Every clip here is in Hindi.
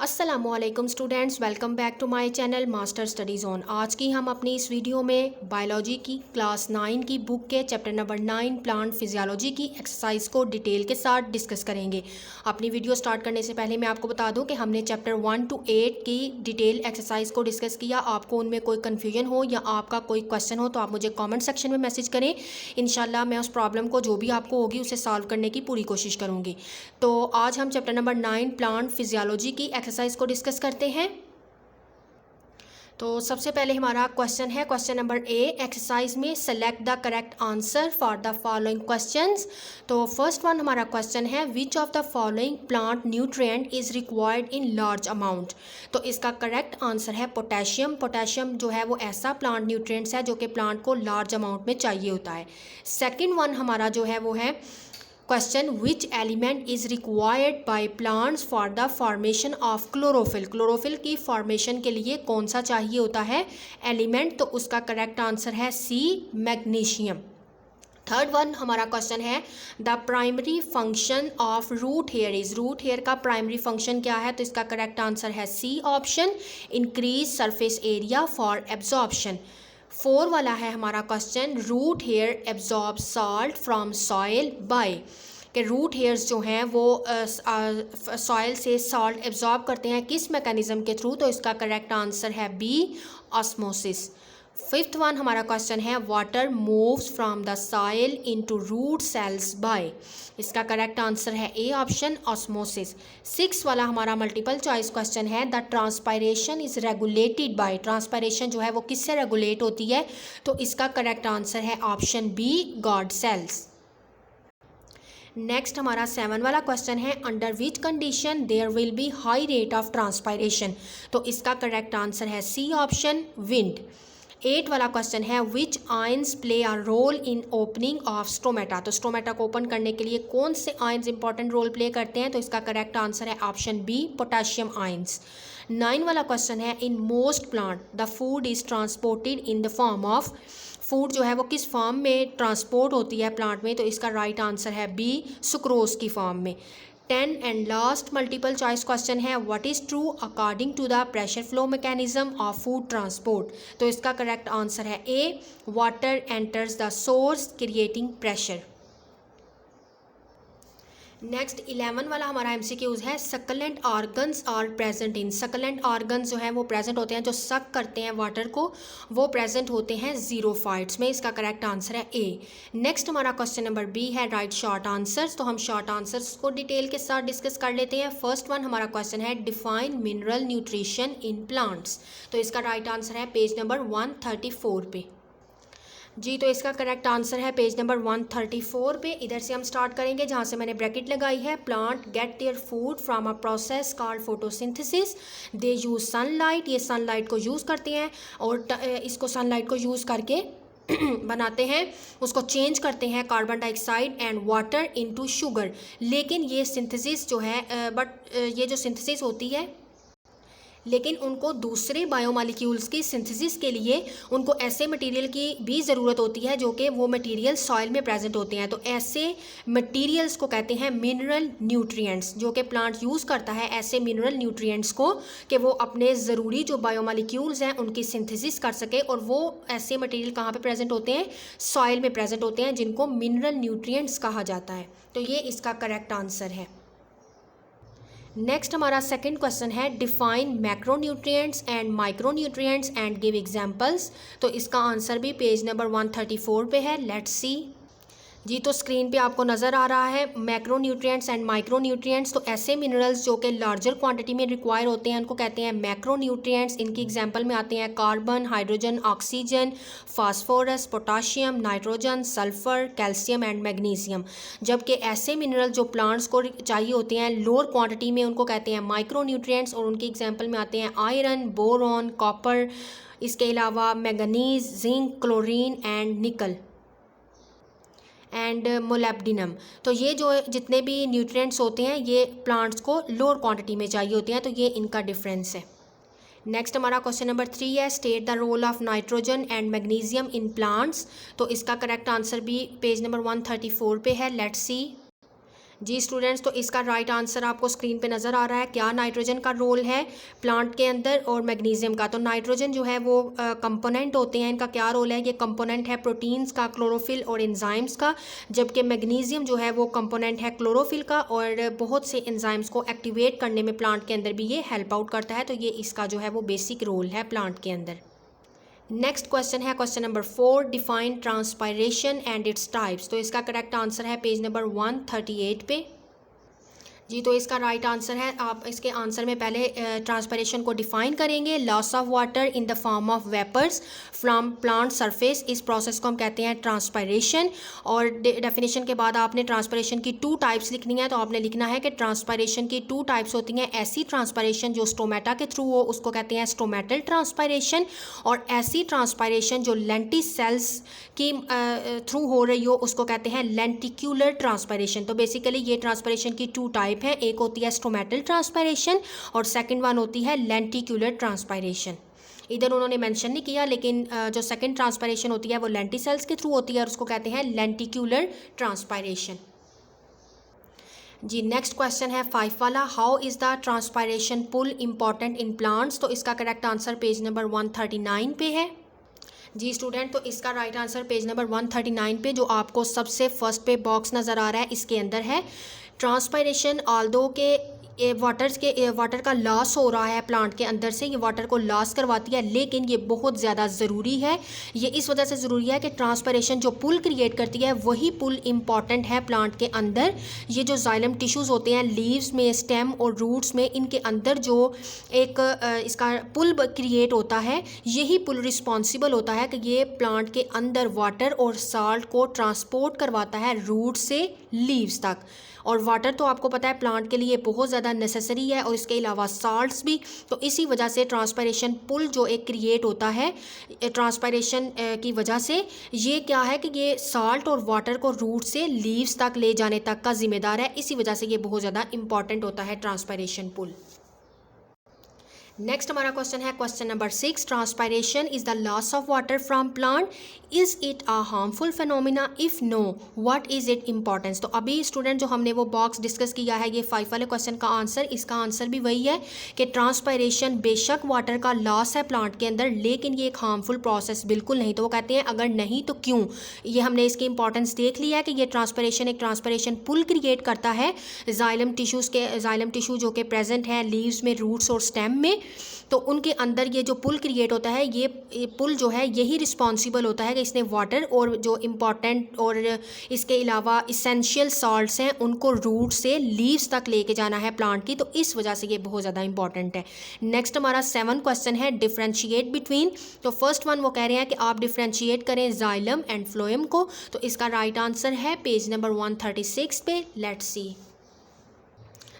अस्सलामुअलैकुम students, welcome back to my channel master studies on. आज की हम अपनी इस वीडियो में बायोलॉजी की क्लास 9 की बुक के चैप्टर नंबर 9 प्लांट फिजियोलॉजी की एक्सरसाइज को डिटेल के साथ डिस्कस करेंगे। अपनी वीडियो स्टार्ट करने से पहले मैं आपको बता दूं कि हमने चैप्टर 1 to 8 की डिटेल एक्सरसाइज को डिस्कस किया। आपको उनमें कोई कन्फ्यूजन हो या आपका कोई क्वेश्चन हो तो आप मुझे कॉमेंट सेक्शन में मैसेज करें। इंशाल्लाह मैं उस प्रॉब्लम को जो भी आपको होगी उसे सॉल्व करने की पूरी कोशिश करूँगी। तो आज हम चैप्टर नंबर 9 प्लांट फिजियोलॉजी की एक्सरसाइज को डिस्कस करते हैं। तो सबसे पहले हमारा क्वेश्चन है क्वेश्चन नंबर ए। एक्सरसाइज में select the correct answer for the following questions. तो फर्स्ट वन हमारा क्वेश्चन है which of the following plant nutrient is required in large amount. तो इसका करेक्ट आंसर है पोटेशियम। पोटेशियम जो है वो ऐसा प्लांट न्यूट्रिएंट्स है जो कि प्लांट को लार्ज अमाउंट में चाहिए होता है। सेकेंड वन हमारा जो है वो है question which element is required by plants for the formation of chlorophyll. Chlorophyll की फॉर्मेशन के लिए कौन सा चाहिए होता है एलिमेंट। तो उसका करेक्ट आंसर है सी, मैग्नीशियम। थर्ड वन हमारा क्वेश्चन है the primary function of root hair is. Root hair का प्राइमरी फंक्शन क्या है। तो इसका करेक्ट आंसर है C option, increase surface area for absorption. 4 वाला है हमारा question root hair absorb salt from soil by. कि रूट हेयर्स जो हैं वो सॉइल से सॉल्ट एब्जॉर्ब करते हैं किस मैकेनिज्म के थ्रू। तो इसका करेक्ट आंसर है बी, ऑस्मोसिस। 5th वन हमारा क्वेश्चन है water moves from the soil into root cells by. इसका करेक्ट आंसर है ए ऑप्शन, ऑस्मोसिस। 6 वाला हमारा मल्टीपल चॉइस क्वेश्चन है the transpiration is regulated by. Transpiration जो है वो किससे रेगुलेट होती है। तो इसका करेक्ट आंसर है option B, guard cells. Next हमारा 7 वाला क्वेश्चन है under which condition there will be high rate of transpiration. तो इसका करेक्ट आंसर है सी ऑप्शन, विंड। 8 वाला क्वेश्चन है which ions play a role in opening of stomata. तो स्टोमेटा को ओपन करने के लिए कौन से आयंस इंपॉर्टेंट रोल प्ले करते हैं। तो इसका करेक्ट आंसर है ऑप्शन बी, पोटेशियम आयंस। 9 वाला क्वेश्चन है in most plant the food is transported in the form of. Food जो है वो किस फॉर्म में ट्रांसपोर्ट होती है प्लांट में। तो इसका राइट आंसर है बी, सुक्रोज की फॉर्म में। 10 and last multiple choice question है what is true according to the pressure flow mechanism of food transport. तो इसका करेक्ट आंसर है A, water enters the source creating pressure. Next 11 वाला हमारा एमसीक्यूज है succulent organs are present in. Succulent organs जो हैं वो प्रेजेंट होते हैं, जो सक करते हैं वाटर को, वो प्रेजेंट होते हैं जीरोफाइट्स में। इसका करेक्ट आंसर है ए। नेक्स्ट हमारा क्वेश्चन नंबर बी है राइट शॉर्ट आंसर्स। तो हम शॉर्ट आंसर्स को डिटेल के साथ डिस्कस कर लेते हैं। फर्स्ट वन हमारा क्वेश्चन है define mineral nutrition in plants. तो इसका राइट आंसर है पेज नंबर 134 पे। जी तो इसका करेक्ट आंसर है पेज नंबर 134 पे। इधर से हम स्टार्ट करेंगे जहाँ से मैंने ब्रैकेट लगाई है। Plant get their food from a process called photosynthesis. They use sunlight. ये सनलाइट को यूज़ करते हैं और इसको सनलाइट को यूज़ करके बनाते हैं, उसको चेंज करते हैं carbon dioxide and water into sugar. लेकिन ये सिंथेसिस जो है ये जो सिंथेसिस होती है, लेकिन उनको दूसरे बायोमॉलिक्यूल्स की सिंथेसिस के लिए उनको ऐसे मटेरियल की भी ज़रूरत होती है जो कि वो मटेरियल सॉइल में प्रेजेंट होते हैं। तो ऐसे मटेरियल्स को कहते हैं मिनरल न्यूट्रिएंट्स, जो कि प्लांट यूज़ करता है ऐसे मिनरल न्यूट्रिएंट्स को कि वो अपने ज़रूरी जो बायोमॉलिक्यूल्स हैं उनकी सिंथेसिस कर सके। और वो ऐसे मटेरियल कहाँ पे प्रेजेंट होते हैं, सॉइल में प्रेजेंट होते हैं, जिनको मिनरल न्यूट्रिएंट्स कहा जाता है। तो ये इसका करेक्ट आंसर है। नेक्स्ट हमारा सेकंड क्वेश्चन है define macronutrients and micronutrients and give examples. तो इसका आंसर भी पेज नंबर 134 पे है। Let's see. जी तो स्क्रीन पे आपको नज़र आ रहा है मैक्रोन्यूट्रिएंट्स एंड माइक्रोन्यूट्रिएंट्स। तो ऐसे मिनरल्स जो कि लार्जर क्वांटिटी में रिक्वायर होते हैं उनको कहते हैं मैक्रोन्यूट्रिएंट्स। इनकी एग्जांपल में आते हैं carbon, hydrogen, oxygen, phosphorus, potassium, nitrogen, sulphur, calcium and magnesium. जबकि ऐसे मिनरल जो प्लांट्स को चाहिए होते हैं लोअर क्वान्टिटी में उनको कहते हैं माइक्रोन्यूट्रिएंट्स। और उनकी एग्जाम्पल में आते हैं आयरन, बोरॉन, कॉपर, इसके अलावा manganese, zinc, chlorine and nickel and molybdenum. तो ये जो जितने भी न्यूट्रिएंट्स होते हैं ये प्लांट्स को लोअर क्वांटिटी में चाहिए होते हैं। तो ये इनका डिफरेंस है। नेक्स्ट हमारा क्वेश्चन नंबर 3 है state the role of nitrogen and magnesium in plants. तो इसका करेक्ट आंसर भी पेज नंबर 134 पे है। Let's see. जी स्टूडेंट्स, तो इसका राइट आंसर आपको स्क्रीन पे नज़र आ रहा है। क्या नाइट्रोजन का रोल है प्लांट के अंदर और मैग्नीशियम का। तो नाइट्रोजन जो है वो कंपोनेंट होते हैं, इनका क्या रोल है, ये कंपोनेंट है प्रोटीन्स का, क्लोरोफिल और एंजाइम्स का, जबकि मैग्नीशियम जो है वो कंपोनेंट है क्लोरोफिल का और बहुत से एंजाइम्स को एक्टिवेट करने में प्लांट के अंदर भी ये हेल्प आउट करता है। तो ये इसका जो है वो बेसिक रोल है प्लांट के अंदर। नेक्स्ट क्वेश्चन है question number 4, define transpiration and its types. तो इसका करेक्ट आंसर है पेज नंबर 138 पे। जी, तो इसका राइट आंसर है, आप इसके आंसर में पहले ट्रांसपरेशन को डिफाइन करेंगे। Loss of water in the form of vapours from plant surface, इस प्रोसेस को हम कहते हैं ट्रांसपायरेशन। और डेफिनेशन के बाद आपने ट्रांसपरेशन की 2 टाइप्स लिखनी है। तो आपने लिखना है कि ट्रांसपायरेशन की 2 टाइप्स होती हैं। ऐसी ट्रांसपायरेशन जो स्टोमेटा के थ्रू हो उसको कहते हैं स्टोमेटल ट्रांसपायरेशन, और ऐसी ट्रांसपायरेशन जो लेंटिसेल्स की थ्रू हो रही हो उसको कहते हैं लेंटिक्यूलर ट्रांसपायरेशन। तो बेसिकली ये ट्रांसपायरेशन की 2 टाइप है, एक होती है स्टोमेटल ट्रांसपायरेशन और सेकंड वन होती है लेंटिक्यूलर ट्रांसपायरेशन। इधर उन्होंने मेंशन नहीं किया, लेकिन जो सेकंड ट्रांसपायरेशन होती है वो लेंटिसेल्स के थ्रू होती है और उसको कहते हैं लेंटिक्यूलर ट्रांसपायरेशन। जी, नेक्स्ट क्वेश्चन है 5 वाला, how is the transpiration pull important in plants. तो इसका करेक्ट आंसर पेज नंबर 139 पे है। जी स्टूडेंट, तो इसका राइट आंसर पेज नंबर 139 पे जो आपको सबसे फर्स्ट पे बॉक्स नज़र आ रहा है इसके अंदर है ट्रांसपायरेशन ऑल्दो के वाटर का लॉस हो रहा है प्लांट के अंदर से, ये वाटर को लॉस करवाती है, लेकिन ये बहुत ज़्यादा ज़रूरी है। ये इस वजह से ज़रूरी है कि ट्रांसपायरेशन जो पुल क्रिएट करती है वही पुल इम्पॉर्टेंट है प्लांट के अंदर। ये जो जाइलम टिश्यूज़ होते हैं लीव्स में, स्टेम और रूट्स में, इनके अंदर जो एक इसका पुल क्रिएट होता है, यही पुल रिस्पॉन्सिबल होता है कि ये प्लांट के अंदर वाटर और साल्ट को ट्रांसपोर्ट करवाता है रूट से लीव्स तक। और वाटर तो आपको पता है प्लांट के लिए बहुत ज़्यादा नेसेसरी है, और इसके अलावा साल्ट्स भी। तो इसी वजह से ट्रांसपायरेशन पुल जो एक क्रिएट होता है ट्रांसपायरेशन की वजह से, ये क्या है कि ये साल्ट और वाटर को रूट से लीव्स तक ले जाने तक का जिम्मेदार है। इसी वजह से ये बहुत ज़्यादा इंपॉर्टेंट होता है ट्रांसपायरेशन पुल। नेक्स्ट हमारा क्वेश्चन है question number 6, transpiration is the loss of water from plant, is it a harmful phenomena, if know what is it importance. तो अभी स्टूडेंट जो हमने वो बॉक्स डिस्कस किया है, ये 5 वाले क्वेश्चन का आंसर, इसका आंसर भी वही है कि ट्रांसपायरेशन बेशक वाटर का लॉस है प्लांट के अंदर, लेकिन ये एक हार्मफुल प्रोसेस बिल्कुल नहीं। तो वो कहते हैं अगर नहीं तो क्यों। ये हमने इसकी इंपॉर्टेंस देख लिया है कि ये ट्रांसपायरेशन एक ट्रांसपायरेशन पुल क्रिएट करता है जाइलम टिश्यू जो कि प्रेजेंट है लीव्स में, रूट्स और स्टेम में। तो उनके अंदर ये जो पुल क्रिएट होता है, ये पुल जो है यही रिस्पॉन्सिबल होता है कि इसने वाटर और जो इम्पॉर्टेंट और इसके अलावा इसेंशियल सॉल्ट्स हैं उनको रूट से लीव्स तक लेके जाना है प्लांट की। तो इस वजह से ये बहुत ज़्यादा इंपॉर्टेंट है। नेक्स्ट हमारा 7 क्वेश्चन है डिफ्रेंशिएट बिटवीन। तो फर्स्ट वन वो कह रहे हैं कि आप डिफ्रेंशिएट करें जाइलम एंड फ्लोएम को। तो इसका राइट आंसर है पेज नंबर 136 पे। Let's see.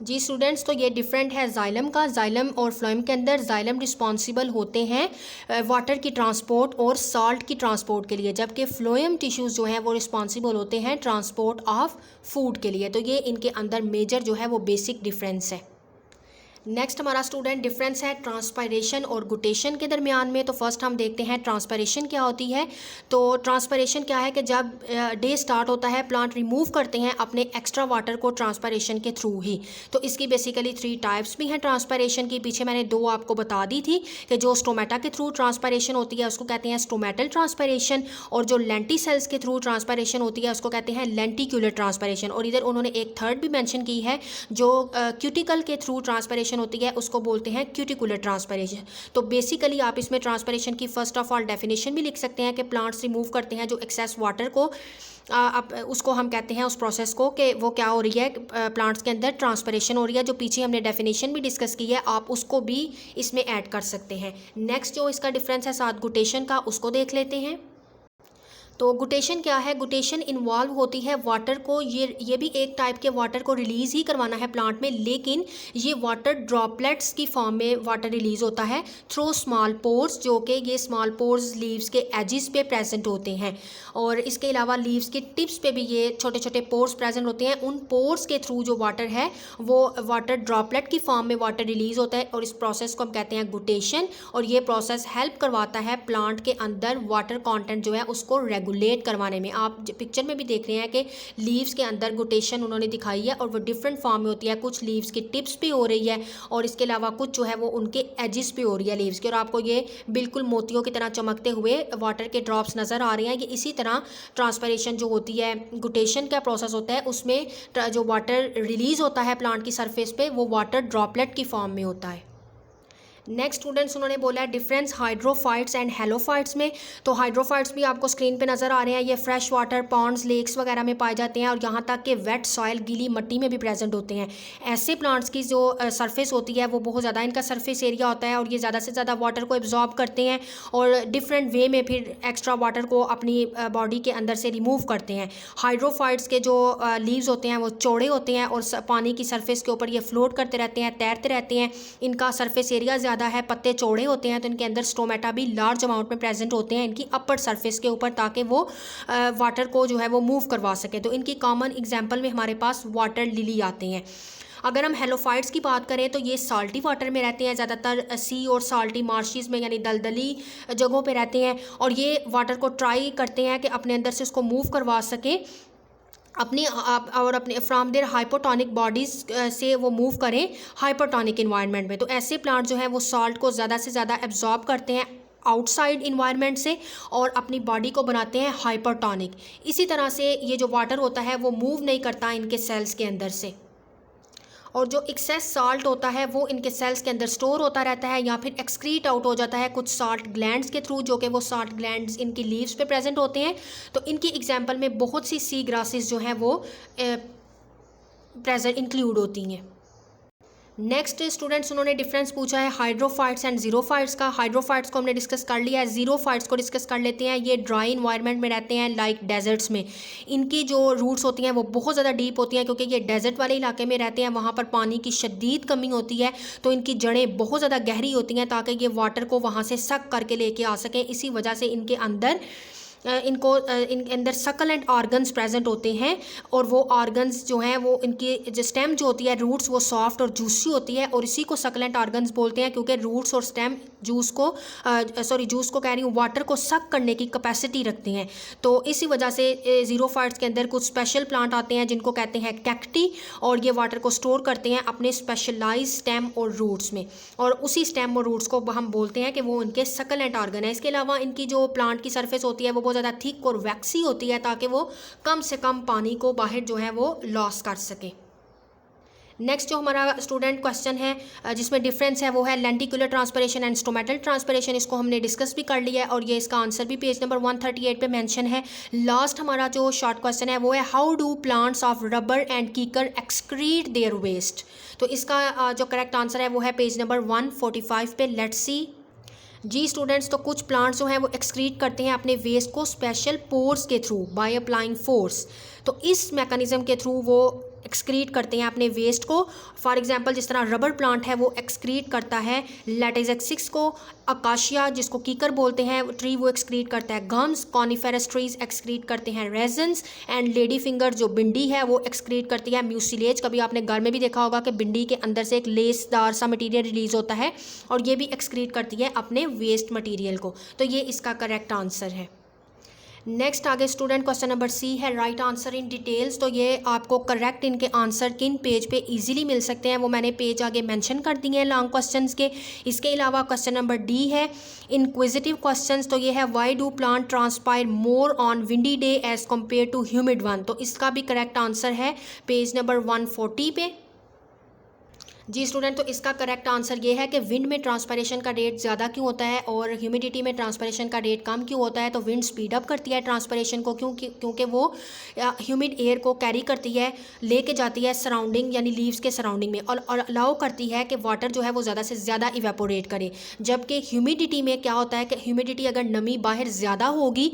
जी स्टूडेंट्स, तो ये डिफरेंट है जाइलम का। जाइलम और फ्लोएम के अंदर जाइलम रिस्पॉन्सिबल होते हैं वाटर की ट्रांसपोर्ट और साल्ट की ट्रांसपोर्ट के लिए, जबकि फ्लोएम टिश्यूज़ जो हैं वो रिस्पॉन्सिबल होते हैं ट्रांसपोर्ट ऑफ फूड के लिए। तो ये इनके अंदर मेजर जो है वो बेसिक डिफरेंस है। नेक्स्ट हमारा स्टूडेंट डिफरेंस है ट्रांसपायरेशन और गुटेशन के दरमियान में। तो फर्स्ट हम देखते हैं ट्रांसपायरेशन क्या होती है। तो ट्रांसपायरेशन क्या है कि जब डे स्टार्ट होता है प्लांट रिमूव करते हैं अपने एक्स्ट्रा वाटर को ट्रांसपायरेशन के थ्रू ही। तो इसकी बेसिकली 3 टाइप्स भी हैं ट्रांसपायरेशन की। पीछे मैंने 2 आपको बता दी थी कि जो स्टोमेटा के थ्रू ट्रांसपायरेशन होती है उसको कहते हैं स्टोमेटल ट्रांसपायरेशन, और जो लेंटिसेल्स के थ्रू ट्रांसपायरेशन होती है उसको कहते हैं लेंटिक्यूलर ट्रांसपायरेशन। और इधर उन्होंने एक थर्ड भी मेंशन की है, जो क्यूटिकल के थ्रू ट्रांसपायरेशन होती है उसको बोलते हैं क्यूटिकुलर ट्रांसपायरेशन। तो बेसिकली आप इसमें ट्रांसपायरेशन की फर्स्ट ऑफ ऑल डेफिनेशन भी लिख सकते हैं कि प्लांट्स रिमूव करते हैं जो एक्सेस वाटर को, उसको हम कहते हैं उस प्रोसेस को कि वो क्या हो रही है, प्लांट्स के अंदर ट्रांसपायरेशन हो रही है। जो पीछे हमने डेफिनेशन भी डिस्कस की है आप उसको भी इसमें ऐड कर सकते हैं। नेक्स्ट जो इसका डिफरेंस है साथ गुटेशन का, उसको देख लेते हैं। तो गुटेशन क्या है, गुटेशन इन्वॉल्व होती है वाटर को, ये भी एक टाइप के वाटर को रिलीज़ ही करवाना है प्लांट में, लेकिन ये वाटर ड्रॉपलेट्स की फॉर्म में वाटर रिलीज़ होता है थ्रू स्मॉल पोर्स, जो कि ये स्मॉल पोर्स लीव्स के एजिस पे प्रेजेंट होते हैं। और इसके अलावा लीव्स की टिप्स पे भी ये छोटे छोटे पोर्स प्रेजेंट होते हैं। उन पोर्स के थ्रू जो वाटर है वो वाटर ड्रॉपलेट की फॉर्म में वाटर रिलीज़ होता है, और इस प्रोसेस को हम कहते हैं गुटेशन। और ये प्रोसेस हेल्प करवाता है प्लांट के अंदर वाटर कॉन्टेंट जो है उसको रेगुलेट रेगुलेट करवाने में। आप पिक्चर में भी देख रहे हैं कि लीव्स के अंदर गुटेशन उन्होंने दिखाई है और वो डिफरेंट फॉर्म में होती है। कुछ लीव्स की टिप्स पे हो रही है और इसके अलावा कुछ जो है वो उनके एजिस पे हो रही है लीव्स के, और आपको ये बिल्कुल मोतियों की तरह चमकते हुए वाटर के ड्रॉप्स नज़र आ रहे हैं। ये इसी तरह ट्रांसपरेशन जो होती है, गुटेशन का प्रोसेस होता है, उसमें जो वाटर रिलीज़ होता है प्लांट की सरफेस पे वो वाटर ड्रॉपलेट की फॉर्म में होता है। नेक्स्ट स्टूडेंट्स उन्होंने बोला है डिफरेंस हाइड्रोफाइट्स एंड हेलोफाइट्स में। तो हाइड्रोफाइट्स भी आपको स्क्रीन पे नज़र आ रहे हैं। ये फ्रेश वाटर पॉन्ड्स, लेक्स वगैरह में पाए जाते हैं और यहाँ तक कि वेट सॉइल, गीली मट्टी में भी प्रेजेंट होते हैं। ऐसे प्लांट्स की जो सरफेस होती है वो बहुत ज़्यादा इनका सरफेस एरिया होता है और ये ज़्यादा से ज़्यादा वाटर को एब्जॉर्ब करते हैं और डिफरेंट वे में फिर एक्स्ट्रा वाटर को अपनी बॉडी के अंदर से रिमूव करते हैं। हाइड्रोफाइट्स के जो लीव्स होते हैं वो चौड़े होते हैं और पानी की सरफेस के ऊपर ये फ्लोट करते रहते हैं, तैरते रहते हैं। इनका सरफेस एरिया ज़्यादा है, पत्ते चौड़े होते हैं, तो इनके अंदर स्टोमेटा भी लार्ज अमाउंट में प्रेजेंट होते हैं इनकी अपर सरफेस के ऊपर, ताकि वो वाटर को जो है वो मूव करवा सके। तो इनकी कॉमन एग्जांपल में हमारे पास वाटर लिली आते हैं। अगर हम हेलोफाइट्स की बात करें तो ये साल्टी वाटर में रहते हैं, ज़्यादातर सी और साल्टी मार्शिस में यानी दलदली जगहों पे रहते हैं और ये वाटर को ट्राई करते हैं कि अपने अंदर से उसको मूव करवा सकें अपने फ्राम देयर हाइपोटोनिक बॉडीज़ से वो मूव करें हाइपोटोनिक इन्वायरमेंट में। तो ऐसे प्लांट जो है वो सॉल्ट को ज़्यादा से ज़्यादा एब्जॉर्ब करते हैं आउटसाइड इन्वायरमेंट से और अपनी बॉडी को बनाते हैं हाइपोटोनिक। इसी तरह से ये जो वाटर होता है वो मूव नहीं करता इनके सेल्स के अंदर से, और जो एक्सेस साल्ट होता है वो इनके सेल्स के अंदर स्टोर होता रहता है या फिर एक्सक्रीट आउट हो जाता है कुछ साल्ट ग्लैंड्स के थ्रू, जो कि वो साल्ट ग्लैंड्स इनकी लीव्स पे प्रेजेंट होते हैं। तो इनकी एग्जांपल में बहुत सी सी ग्रासेस जो हैं वो प्रेजेंट इंक्लूड होती हैं। नेक्स्ट स्टूडेंट्स उन्होंने डिफरेंस पूछा है हाइड्रोफाइट्स एंड जीरोफाइट्स का। हाइड्रोफाइट्स को हमने डिस्कस कर लिया है, जीरोफाइट्स को डिस्कस कर लेते हैं। ये ड्राई इन्वायरमेंट में रहते हैं लाइक डेजर्ट्स में। इनकी जो रूट्स होती हैं वो बहुत ज़्यादा डीप होती हैं क्योंकि ये डेजर्ट वाले इलाके में रहते हैं, वहाँ पर पानी की शदीद कमी होती है। तो इनकी जड़ें बहुत ज़्यादा गहरी होती हैं ताकि ये वाटर को वहाँ से सक करके लेके आ सकें। इसी वजह से इनके अंदर इनके अंदर सकलेंट ऑर्गन्स प्रेजेंट होते हैं और वो ऑर्गन्स जो हैं वो इनकी जो स्टेम जो होती है रूट्स वो सॉफ्ट और जूसी होती है और इसी को सकलेंट ऑर्गन्स बोलते हैं क्योंकि रूट्स और स्टेम जूस को कह रही हूँ वाटर को सक करने की कैपेसिटी रखते हैं। तो इसी वजह से जीरोफाइट्स के अंदर कुछ स्पेशल प्लांट आते हैं जिनको कहते हैं कैक्टी, और ये वाटर को स्टोर करते हैं अपने स्पेशलाइज स्टेम और रूट्स में, और उसी स्टेम और रूट्स को हम बोलते हैं कि वो इनके सकलेंट ऑर्गन है। इसके अलावा इनकी जो प्लांट की सरफेस होती है वो बहुत ज़्यादा थिक और वैक्सी होती है ताकि वो कम से कम पानी को बाहर जो है वो लॉस कर सके। नेक्स्ट जो हमारा स्टूडेंट क्वेश्चन है जिसमें डिफरेंस है वो है lenticular transpiration and stomatal transpiration. इसको हमने डिस्कस भी कर लिया है और ये इसका आंसर भी पेज नंबर 138 पे मेंशन है। लास्ट हमारा जो शॉर्ट क्वेश्चन है वो है how do plants of rubber and कीकर एक्सक्रीट देयर वेस्ट। तो इसका जो करेक्ट आंसर है वो है पेज नंबर 145 पे। लेट्स सी जी स्टूडेंट्स, तो कुछ प्लांट्स जो हैं वो एक्सक्रीट करते हैं अपने वेस्ट को स्पेशल पोर्स के थ्रू बाय अप्लाइंग फोर्स। तो इस मैकेनिज्म के थ्रू वो एक्सक्रीट करते हैं अपने वेस्ट को। फॉर एग्जांपल जिस तरह रबर प्लांट है वो एक्सक्रीट करता है लैटेक्सिस को, अकाशिया जिसको कीकर बोलते हैं ट्री वो एक्सक्रीट करता है गम्स, कॉनिफेरस ट्रीज एक्सक्रीट करते हैं रेजन्स, एंड लेडी फिंगर जो भिंडी है वो एक्सक्रीट करती है म्यूसिलेज। कभी आपने घर में भी देखा होगा कि भिंडी के अंदर से एक लेसदार सा मटीरियल रिलीज होता है और ये भी एक्सक्रीट करती है अपने वेस्ट मटीरियल को। तो ये इसका करेक्ट आंसर है। नेक्स्ट आगे स्टूडेंट क्वेश्चन नंबर सी है राइट आंसर इन डिटेल्स। तो ये आपको करेक्ट इनके आंसर किन पेज पे इजीली मिल सकते हैं वो मैंने पेज आगे मेंशन कर दिए हैं लॉन्ग क्वेश्चंस के। इसके अलावा क्वेश्चन नंबर डी है इंक्विजिटिव क्वेश्चंस। तो ये है why do plant transpire more on windy day as compare to humid one. तो इसका भी करेक्ट आंसर है पेज नंबर 140 पे। जी स्टूडेंट, तो इसका करेक्ट आंसर ये है कि विंड में ट्रांसपायरेशन का रेट ज़्यादा क्यों होता है और ह्यूमिडिटी में ट्रांसपायरेशन का रेट कम क्यों होता है। तो विंड स्पीड अप करती है ट्रांसपायरेशन को क्योंकि वो ह्यूमिड एयर को कैरी करती है, लेके जाती है सराउंडिंग यानी लीव्स के सराउंडिंग में, और अलाउ करती है कि वाटर जो है वो ज़्यादा से ज़्यादा इवेपोरेट करे। जबकि ह्यूमिडिटी में क्या होता है कि ह्यूमिडिटी अगर नमी बाहर ज़्यादा होगी,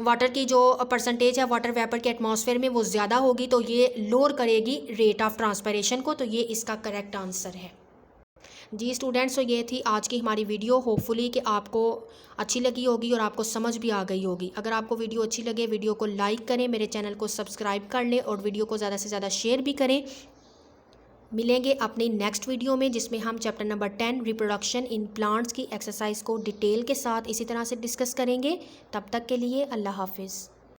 वाटर की जो परसेंटेज है वाटर वेपर के एटमॉस्फेयर में वो ज़्यादा होगी, तो ये लोअर करेगी रेट ऑफ ट्रांसपायरेशन को। तो ये इसका करेक्ट आंसर है। जी स्टूडेंट्स, तो ये थी आज की हमारी वीडियो। होपफुली कि आपको अच्छी लगी होगी और आपको समझ भी आ गई होगी। अगर आपको वीडियो अच्छी लगे वीडियो को लाइक करें, मेरे चैनल को सब्सक्राइब कर लें और वीडियो को ज़्यादा से ज़्यादा शेयर भी करें। मिलेंगे अपनी नेक्स्ट वीडियो में जिसमें हम chapter number 10 reproduction in plants की एक्सरसाइज को डिटेल के साथ इसी तरह से डिस्कस करेंगे। तब तक के लिए अल्लाह हाफिज़।